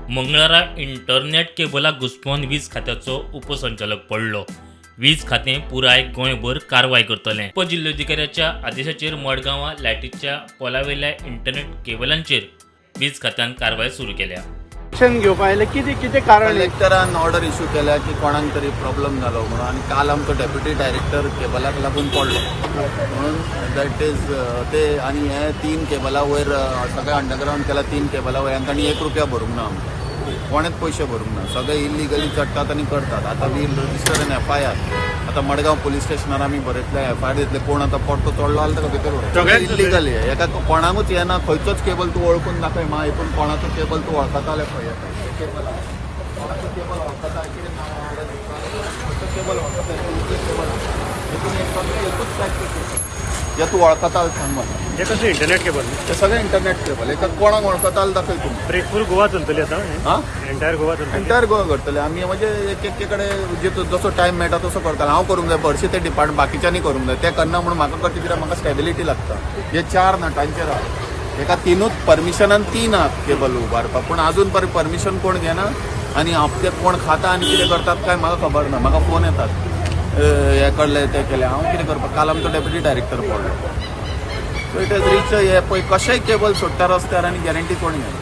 मंगळारा इंटरनेट केबलाक घुस्पोवन वीज खात्याचो उपसंचालक पडलो. वीज खातें पुराय गोंयभर कारवाय करतलें. उपजिल्लोधिकाऱ्याच्या आदेशाचेर मडगांवां लायटीच्या पोलावेल्या इंटरनेट केबलांचेर वीज खात्यान कारवाय सुरू केल्या. ऍक्शन घेवपा आयले कितें कारण कलेक्टरान ऑर्डर इश्यू केल्या की कोणाक तरी प्रॉब्लेम जालो म्हणून आनी काल आमचो डेप्युटी डायरेक्टर केबलाक लागून पडलो म्हणून दॅट इज ते आनी हे 3 केबला वयर सगळे अंडरग्रावंड केला 3 केबला वयर आनी तांणी 1 रुपया भरूंक ना आमकां कोणेच पयशे भरूंक ना सगळे इलिगली चडटात आनी करतात. आतां वी रजिस्टर एन FIR आतां मडगांव पुलीस स्टेशनार आमी बरयतले FIR दितले कोण आतां पडतो चडलो जाल्यार ताका भितर इलिगल हे एका कोणाकूच येना खंयचोच केबल तूं वळखून दाखय मा हितून कोणाचो केबल तूं वळखता जाल्यार खंय केबल कोणाचो केबल वळखता कितें नांव केबल वळखता हितून एकूच पॅक जे तूं वळखता सांग म्हाका हे कसं इंटरनेट केबल ते सगळे इंटरनेट केबल एका कोणाक वळखता जाल्यार दाखय तूं ब्रेक फूल गोवा चलतली आता हां एंटायर गोवा चलतली एंटायर गोवा करतले आमी म्हणजे एक कडेन जसो टायम मेळटा तसो करतले. हांव करूंक जाय हरशीं ते डिपार्टमेंट बाकीच्यांनी करूंक जाय ते करना म्हणून म्हाका करचें कित्याक म्हाका स्टेबिलिटी लागता. हे 4 नटांचेर आहा एका 3 परमिशनान 3 आहात केबल उबारपाक पूण अजून पर्यंत परमिशन कोण घेना आनी हप्ते कोण खाता आनी कितें करतात काय म्हाका खबर ना. म्हाका फोन येतात हे कडले ते केले हांव कितें करपाक काल आमचो डेप्युटी डायरेक्टर पडलो. सो इट इज रीच हे पळय कशेंय केबल सोडटा रस्त्यार आनी गॅरंटी कोण घेना.